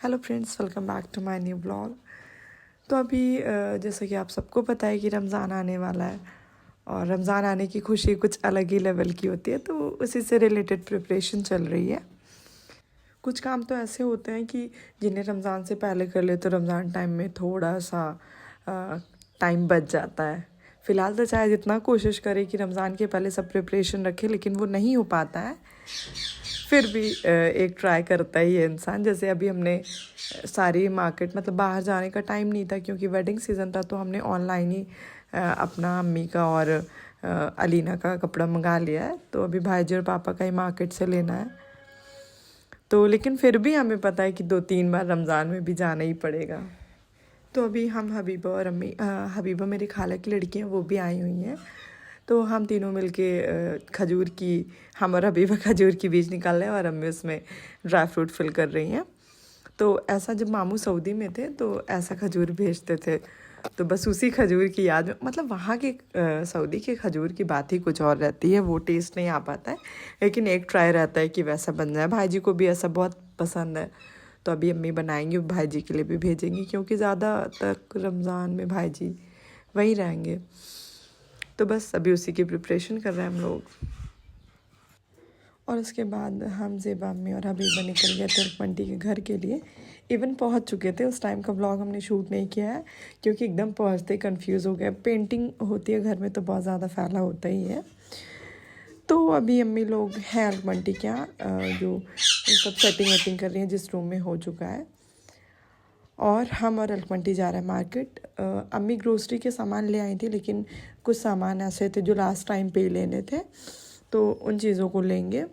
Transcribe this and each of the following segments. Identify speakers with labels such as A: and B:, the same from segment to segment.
A: Hello friends, welcome back to my new blog. तो अभी जैसा कि आप सबको पता है कि रमज़ान आने वाला है और रमज़ान आने की खुशी कुछ अलग ही लेवल की होती है, तो उसी से रिलेटेड प्रिपरेशन चल रही है। कुछ काम तो ऐसे होते हैं कि जिन्हें रमज़ान से पहले कर ले तो रमज़ान टाइम में थोड़ा सा टाइम बच जाता है। फ़िलहाल तो चाहे जितना कोशिश करे कि रमज़ान के पहले सब प्रिपरेशन रखे, लेकिन वो नहीं हो पाता है। फिर भी एक ट्राई करता ही है इंसान। जैसे अभी हमने सारी मार्केट, मतलब बाहर जाने का टाइम नहीं था क्योंकि वेडिंग सीज़न था, तो हमने ऑनलाइन ही अपना अम्मी का और अलीना का कपड़ा मंगा लिया है। तो अभी भाईजी और पापा का ही मार्केट से लेना है। तो लेकिन फिर भी हमें पता है कि 2-3 बार रमज़ान में भी जाना ही पड़ेगा। तो अभी हम हबीबा और अम्मी, हबीबा मेरी खाला की लड़की हैं, वो भी आई हुई हैं। तो हम तीनों मिलके खजूर की, हम और हबीबा खजूर की बीज निकाल रहे हैं और अम्मी उसमें ड्राई फ्रूट फिल कर रही हैं। तो ऐसा जब मामू सऊदी में थे तो ऐसा खजूर भेजते थे, तो बस उसी खजूर की याद में, मतलब वहाँ के सऊदी के खजूर की बात ही कुछ और रहती है। वो टेस्ट नहीं आ पाता है, लेकिन एक ट्राई रहता है कि वैसा बन जाए। भाईजी को भी ऐसा बहुत पसंद है, तो अभी अम्मी बनाएंगी, भाईजी के लिए भी भेजेंगी क्योंकि ज़्यादा तक रमज़ान में भाईजी वहीं रहेंगे। तो बस अभी उसी की प्रिपरेशन कर रहे हैं हम लोग। और उसके बाद हम ज़ेबा, अम्मी और हबीबा निकल गए थे मंटी के घर के लिए। इवन पहुंच चुके थे। उस टाइम का व्लॉग हमने शूट नहीं किया है क्योंकि एकदम पहुंचते कंफ्यूज हो गए। पेंटिंग होती है घर में तो बहुत ज़्यादा फैला होता ही है। तो अभी अम्मी लोग हैं अलकमंटी के यहाँ, जो सब सेटिंग वेटिंग कर रही हैं, जिस रूम में हो चुका है। और हम और अलकमंटी जा रहे हैं मार्केट। अम्मी ग्रोसरी के सामान ले आई थी, लेकिन कुछ सामान ऐसे थे जो लास्ट टाइम पे ही लेने थे, तो उन चीज़ों को लेंगे।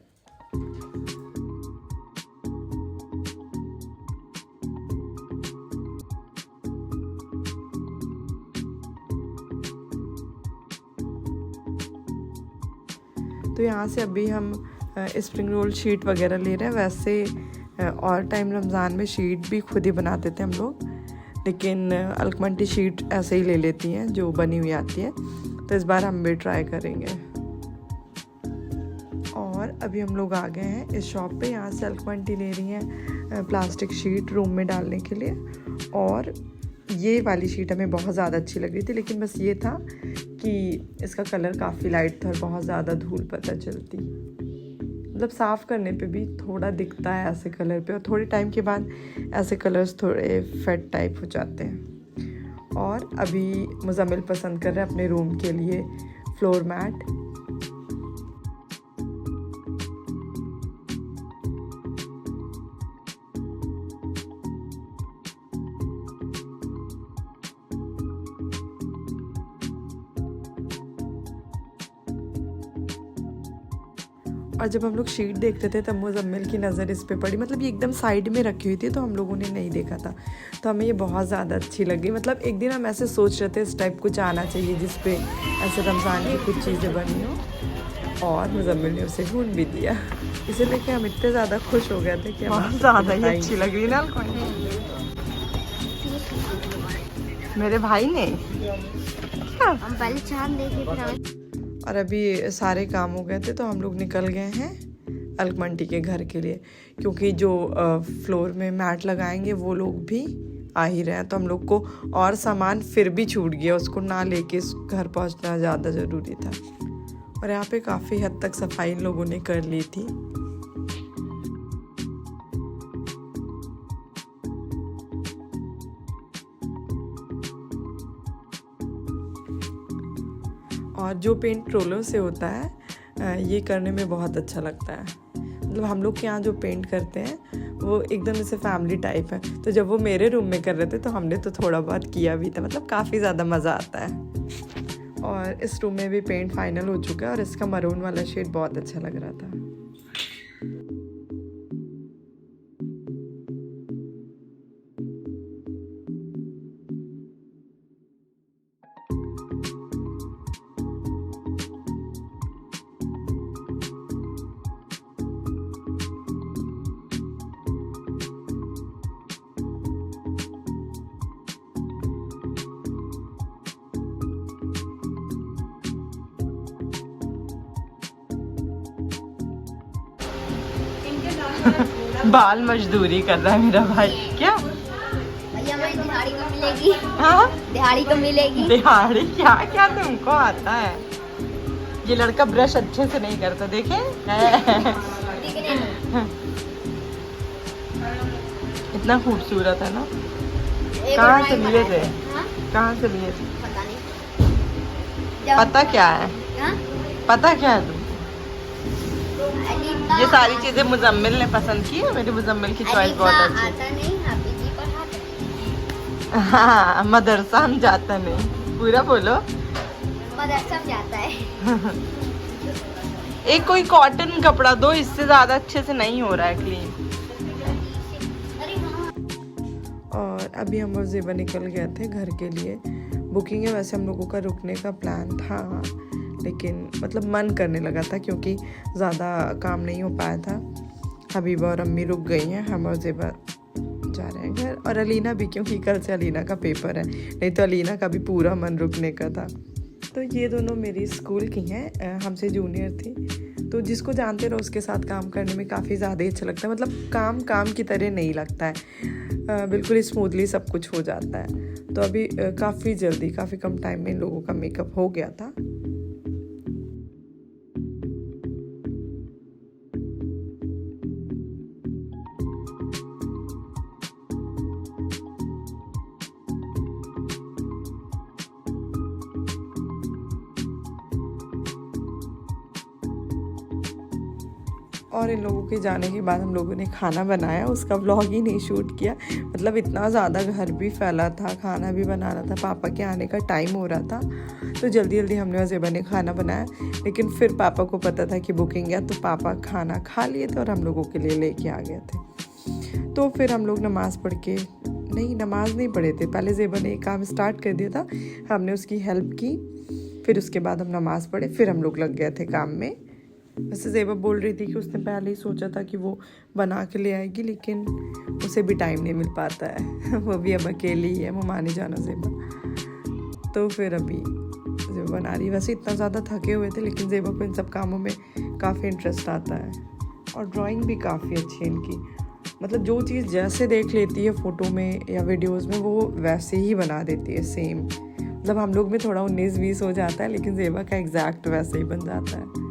A: तो यहाँ से अभी हम स्प्रिंग रोल शीट वगैरह ले रहे हैं। वैसे और टाइम रमज़ान में शीट भी खुद ही बनाते थे हम लोग, लेकिन अलकमंटी शीट ऐसे ही ले लेती हैं जो बनी हुई आती है। तो इस बार हम भी ट्राई करेंगे। और अभी हम लोग आ गए हैं इस शॉप पे। यहाँ से अलकमंटी ले रही हैं प्लास्टिक शीट रूम में डालने के लिए। और ये वाली शीट हमें बहुत ज़्यादा अच्छी लग रही थी, लेकिन बस ये था कि इसका कलर काफ़ी लाइट था और बहुत ज़्यादा धूल पता चलती, मतलब साफ़ करने पे भी थोड़ा दिखता है ऐसे कलर पे, और थोड़े टाइम के बाद ऐसे कलर्स थोड़े फेड टाइप हो जाते हैं। और अभी मुज़म्मिल पसंद कर रहे हैं अपने रूम के लिए फ्लोर मैट। और जब हम लोग शीट देखते थे तब मुज़म्मिल की नज़र इस पे पड़ी, मतलब ये एकदम साइड में रखी हुई थी तो हम लोगों ने नहीं देखा था, तो हमें ये बहुत ज़्यादा अच्छी लगी। मतलब एक दिन हम ऐसे सोच रहे थे इस टाइप कुछ आना चाहिए जिस पे ऐसे रमज़ान की कुछ चीज़ें बनी हो, और मुज़म्मिल ने उसे ढूंढ भी दिया। इसे लेके हम इतने ज़्यादा खुश हो गए थे कि बहुत ज़्यादा ही अच्छी लग रही ना मेरे भाई ने।
B: हम पहले चांद देखे।
A: और अभी सारे काम हो गए थे तो हम लोग निकल गए हैं अलकमंटी के घर के लिए, क्योंकि जो फ्लोर में मैट लगाएंगे वो लोग भी आ ही रहे हैं। तो हम लोग को और सामान फिर भी छूट गया, उसको ना लेके घर पहुंचना ज़्यादा ज़रूरी था। और यहाँ पे काफ़ी हद तक सफाई लोगों ने कर ली थी। और जो पेंट रोलर से होता है ये करने में बहुत अच्छा लगता है। मतलब हम लोग के यहाँ जो पेंट करते हैं वो एकदम जैसे फैमिली टाइप है, तो जब वो मेरे रूम में कर रहे थे तो हमने तो थोड़ा बहुत किया भी था। मतलब काफ़ी ज़्यादा मज़ा आता है। और इस रूम में भी पेंट फाइनल हो चुका है और इसका मरून वाला शेड बहुत अच्छा लग रहा था। बाल मजदूरी कर रहा है मेरा भाई। क्या
B: भैया मुझे दिहाड़ी कब मिलेगी?
A: हाँ
B: दिहाड़ी कब मिलेगी?
A: दिहाड़ी क्या क्या तुमको आता है। ये लड़का ब्रश अच्छे से नहीं करता, देखे
B: ठीक है नहीं?
A: इतना खूबसूरत है ना।
B: एक
A: कहाँ
B: और
A: से
B: ड्राइंग
A: लिए
B: बनाए
A: थे?
B: हाँ?
A: कहाँ से लिए थे?
B: पता नहीं।
A: पता क्या है?
B: हाँ?
A: पता क्या है तुम?
B: अलीका
A: ये सारी चीजें मुजम्मिल ने पसंद की है। मेरी मुजम्मिल की चॉइस बहुत अच्छी है।
B: आता नहीं, हाफिज जी पढ़ाते हैं।
A: हाँ मदरसा हम जाता नहीं। पूरा बोलो।
B: मदरसा में जाता है।
A: एक कोई कॉटन कपड़ा दो, इससे ज्यादा अच्छे से नहीं हो रहा है क्लीन।
B: अरे हाँ।
A: और अभी हम और ज़ेबा निकल गए थे घर के लिए। बुकिंग है वैसे हम लोगों का, रुकने का प्लान था लेकिन मतलब मन करने लगा था क्योंकि ज़्यादा काम नहीं हो पाया था। हबीबा और अम्मी रुक गई हैं, हम और ज़ेबा जा रहे हैं घर। और अलीना भी, क्योंकि कल से अलीना का पेपर है, नहीं तो अलीना का भी पूरा मन रुकने का था। तो ये दोनों मेरी स्कूल की हैं, हमसे जूनियर थी। तो जिसको जानते रहो उसके साथ काम करने में काफ़ी ज़्यादा अच्छा लगता है। मतलब काम काम की तरह नहीं लगता है, बिल्कुल स्मूथली सब कुछ हो जाता है। तो अभी काफ़ी जल्दी, काफ़ी कम टाइम में इन लोगों का मेकअप हो गया था। और इन लोगों के जाने के बाद हम लोगों ने खाना बनाया, उसका व्लॉग ही नहीं शूट किया। मतलब इतना ज़्यादा घर भी फैला था, खाना भी बनाना था, पापा के आने का टाइम हो रहा था। तो जल्दी जल्दी हमने और ज़ेबा ने खाना बनाया। लेकिन फिर पापा को पता था कि बुकिंग है, तो पापा खाना खा लिए थे और हम लोगों के लिए लेके आ गए थे। तो फिर हम लोग नमाज़ पढ़ के, नहीं नमाज नहीं पढ़े थे, पहले ज़ेबा ने एक काम स्टार्ट कर दिया था, हमने उसकी हेल्प की। फिर उसके बाद हम नमाज़ पढ़े, फिर हम लोग लग गए थे काम में। वैसे ज़ेबा बोल रही थी कि उसने पहले ही सोचा था कि वो बना के ले आएगी, लेकिन उसे भी टाइम नहीं मिल पाता है। वो भी अब अकेली ही है, वो माने जाना ज़ेबा। तो फिर अभी ज़ेबा बना रही। वैसे इतना ज़्यादा थके हुए थे, लेकिन ज़ेबा को इन सब कामों में काफ़ी इंटरेस्ट आता है। और ड्राइंग भी काफ़ी अच्छी है इनकी। मतलब जो चीज़ जैसे देख लेती है फ़ोटो में या वीडियोज़ में, वो वैसे ही बना देती है सेम। मतलब हम लोग में थोड़ा 19-20 हो जाता है, लेकिन ज़ेबा का एग्जैक्ट वैसे ही बन जाता है।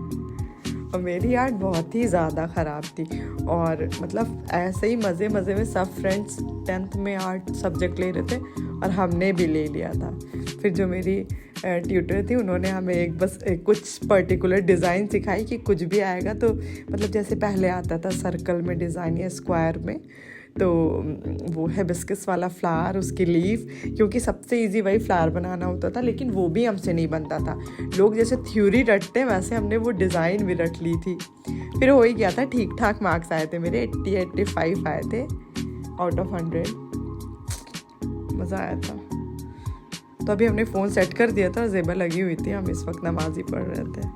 A: और मेरी आर्ट बहुत ही ज़्यादा ख़राब थी। और मतलब ऐसे ही मज़े मज़े में सब फ्रेंड्स 10th में आर्ट सब्जेक्ट ले रहे थे और हमने भी ले लिया था। फिर जो मेरी ट्यूटर थी, उन्होंने हमें कुछ पर्टिकुलर डिज़ाइन सिखाई कि कुछ भी आएगा तो मतलब जैसे पहले आता था सर्कल में डिज़ाइन या स्क्वायर में, तो वो हिबिस्कस वाला फ्लावर, उसकी लीफ, क्योंकि सबसे इजी वही फ्लावर बनाना होता था, लेकिन वो भी हमसे नहीं बनता था। लोग जैसे थ्योरी रटते हैं वैसे हमने वो डिज़ाइन भी रट ली थी। फिर हो ही गया था, ठीक ठाक मार्क्स आए थे मेरे, 80-85 आए थे आउट ऑफ 100। मज़ा आया था। तो अभी हमने फ़ोन सेट कर दिया था, ज़ेबा लगी हुई थी, हम इस वक्त नमाज ही पढ़ रहे थे।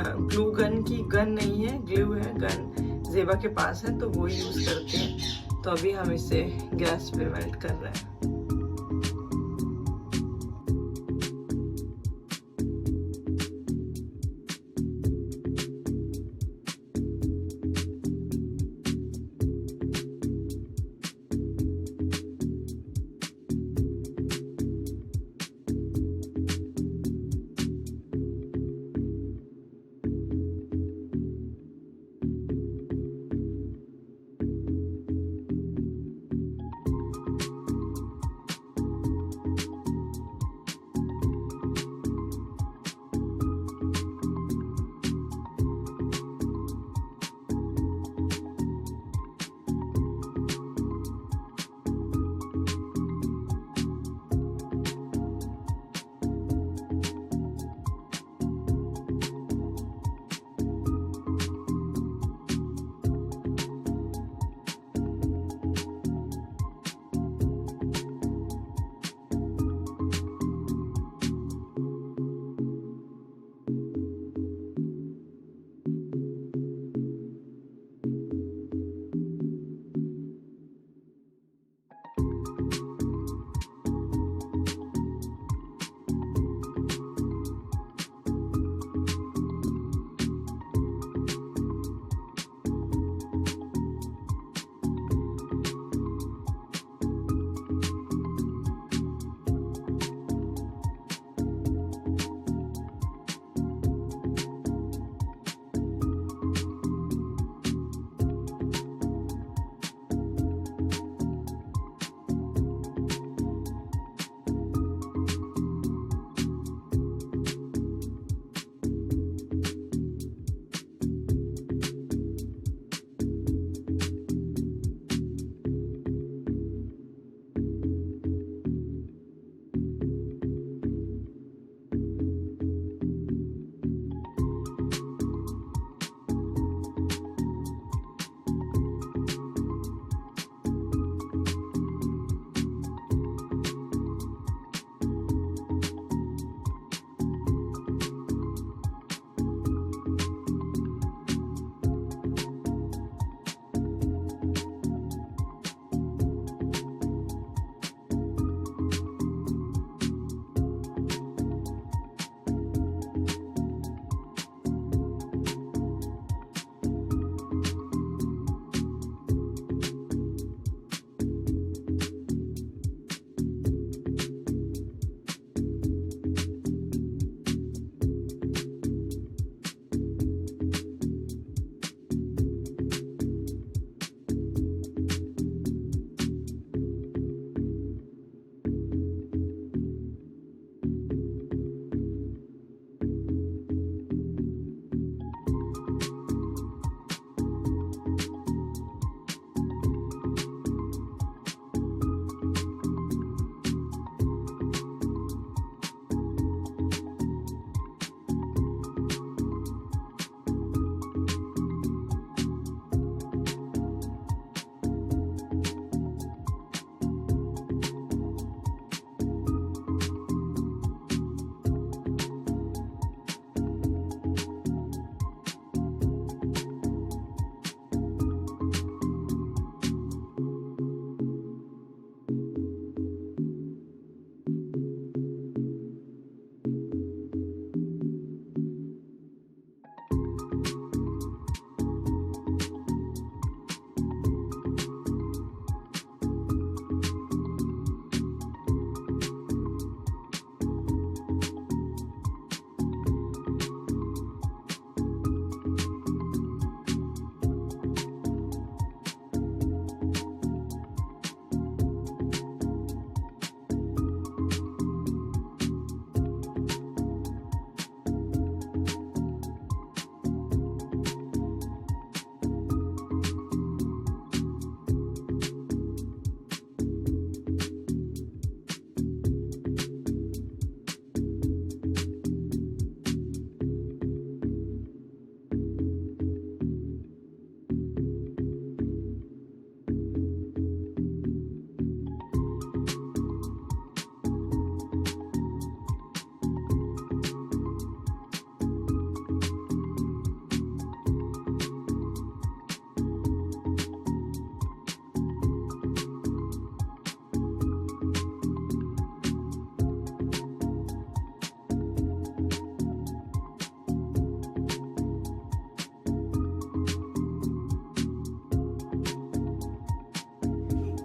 A: ग्लू गन की गन नहीं है, ग्लू है, गन जेबा के पास है तो वो यूज करते हैं। तो अभी हम इसे गैस पे मेल्ट कर रहे हैं।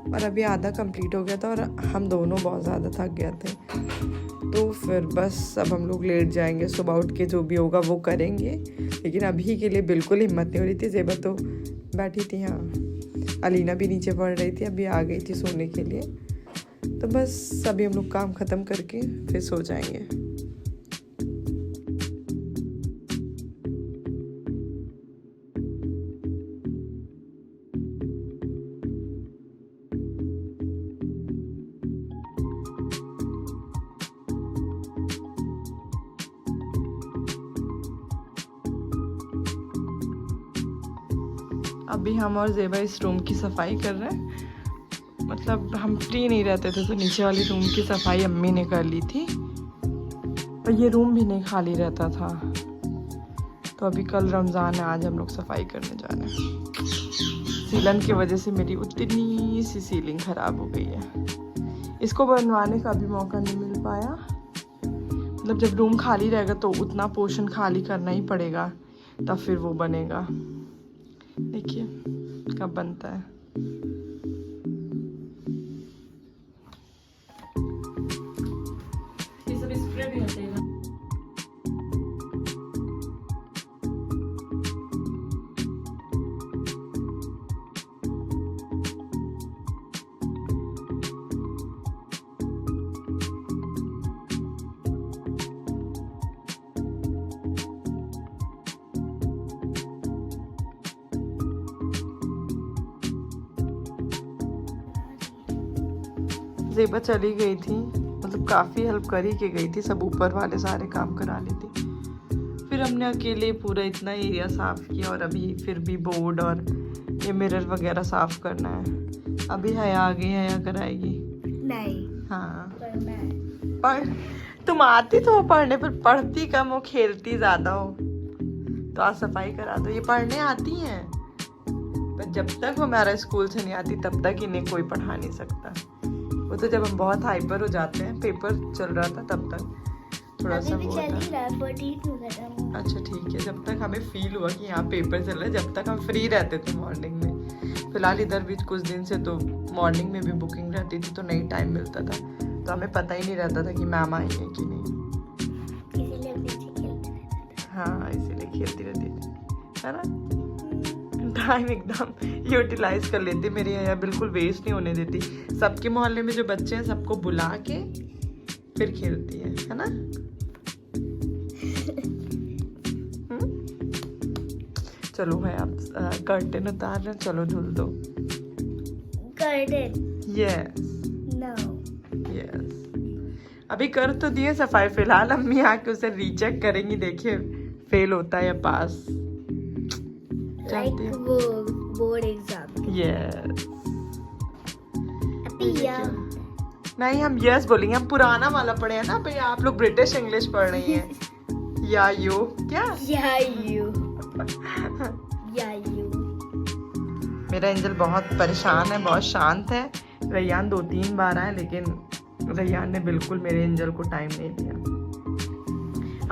A: और अभी आधा कंप्लीट हो गया था और हम दोनों बहुत ज़्यादा थक गए थे। तो फिर बस अब हम लोग लेट जाएंगे, सुबह उठ के जो भी होगा वो करेंगे। लेकिन अभी के लिए बिल्कुल हिम्मत नहीं हो रही थी। ज़ेबा तो बैठी थी, हाँ अलीना भी नीचे पढ़ रही थी, अभी आ गई थी सोने के लिए। तो बस अभी हम लोग काम ख़त्म करके फिर सो जाएंगे। अभी हम और ज़ेबा इस रूम की सफाई कर रहे हैं। मतलब हम फ्री नहीं रहते थे तो नीचे वाली रूम की सफाई अम्मी ने कर ली थी और ये रूम भी नहीं खाली रहता था। तो अभी कल रमज़ान है, आज हम लोग सफाई करने जा रहे हैं। सीलन की वजह से मेरी उतनी सी सीलिंग ख़राब हो गई है, इसको बनवाने का भी मौका नहीं मिल पाया। मतलब जब रूम खाली रहेगा तो उतना पोर्शन खाली करना ही पड़ेगा, तब फिर वो बनेगा। देखिए कब बनता है। ये सब स्प्रे भी हटेगा। ज़ेबा चली गई थी, मतलब काफ़ी हेल्प कर ही के गई थी, सब ऊपर वाले सारे काम करा ली थी। फिर हमने अकेले पूरा इतना एरिया साफ़ किया और अभी फिर भी बोर्ड और ये मिरर वगैरह साफ़ करना है। अभी हया आ गई, हया कराएगी।
B: नहीं,
A: हाँ
B: मैं
A: पढ़, तुम आती तो हो पढ़ने पर पढ़ती कम हो, खेलती ज़्यादा हो। तो आज सफाई करा दो। ये पढ़ने आती हैं पर जब तक हमारा स्कूल से नहीं आती तब तक इन्हें कोई पढ़ा नहीं सकता। वो तो जब हम बहुत हाइपर हो जाते हैं, पेपर चल रहा था तब तक थोड़ा सा वो होता है। अच्छा ठीक है, जब तक हमें फील हुआ कि यहाँ पेपर चल रहा है, जब तक हम फ्री रहते थे मॉर्निंग में। फिलहाल इधर भी कुछ दिन से तो मॉर्निंग में भी बुकिंग रहती थी तो नहीं टाइम मिलता था, तो हमें पता ही नहीं रहता था कि मैम आई है कि नहीं। हाँ इसीलिए खेलती रहती थी, है ना। टाइम एकदम यूटिलाइज कर लेती मेरी हया, बिल्कुल वेस्ट नहीं होने देती। सबके मोहल्ले में जो बच्चे हैं सबको बुला के फिर खेलती है ना। चलो भाई आप कर्टेन उतार रहे, चलो धुल दो।
B: कर्टेन
A: यस
B: नो
A: यस, अभी कर तो दिए सफाई। फिलहाल अम्मी आके उसे रीचेक करेंगी, देखिए फेल होता है या पास।
B: लाइक वो बोर्ड एग्जाम।
A: यस
B: या
A: नहीं, हम यस बोलेंगे, हम पुराना वाला पढ़े हैं ना भैया, आप लोग ब्रिटिश इंग्लिश पढ़ रही हैं। या यू क्या
B: या यू या यू।
A: मेरा एंजल बहुत परेशान है, बहुत शांत है। रैयान 2-3 बार आए लेकिन रैयान ने बिल्कुल मेरे एंजल को टाइम नहीं दिया।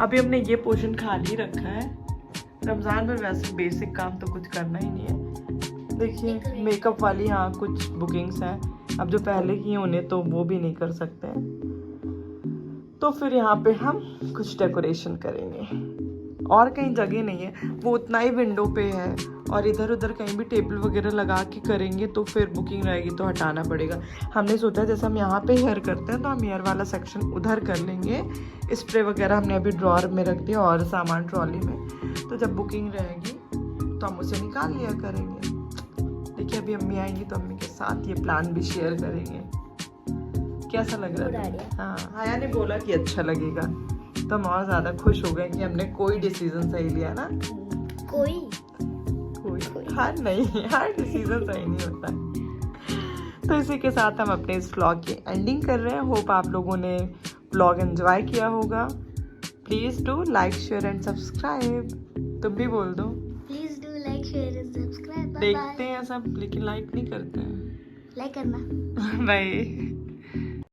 A: अभी हमने ये पोर्शन खाली रखा है। रमज़ान में वैसे बेसिक काम तो कुछ करना ही नहीं है। देखिए मेकअप वाली हाँ कुछ बुकिंग्स हैं, अब जो पहले की उन्हें तो वो भी नहीं कर सकते हैं। तो फिर यहाँ पे हम कुछ डेकोरेशन करेंगे, और कहीं जगह नहीं है, वो उतना ही विंडो पे है। और इधर उधर कहीं भी टेबल वगैरह लगा के करेंगे तो फिर बुकिंग रहेगी तो हटाना पड़ेगा। हमने सोचा जैसे हम यहाँ पे हेयर करते हैं तो हम हेयर वाला सेक्शन उधर कर लेंगे। स्प्रे वगैरह हमने अभी ड्रॉअर में रख दिया और सामान ट्रॉली में, तो जब बुकिंग रहेगी तो हम उसे निकाल लिया करेंगे। देखिए अभी अम्मी आएंगी तो अम्मी के साथ ये प्लान भी शेयर करेंगे। कैसा लग रहा है? हाँ हया ने बोला कि अच्छा लगेगा, तो हम और ज़्यादा खुश हो गए कि हमने कोई डिसीजन सही लिया ना।
B: कोई
A: हर नहीं, हर डिसीजन सही नहीं होता है। तो इसी के साथ हम अपने इस व्लॉग की एंडिंग कर रहे हैं। होप आप लोगों ने व्लॉग एंजॉय किया होगा। Please do like share and subscribe. तुम भी बोल दो।
B: Please do like share and subscribe.
A: देखते हैं सब लेकिन लाइक नहीं करते हैं।
B: लाइक करना।
A: बाय।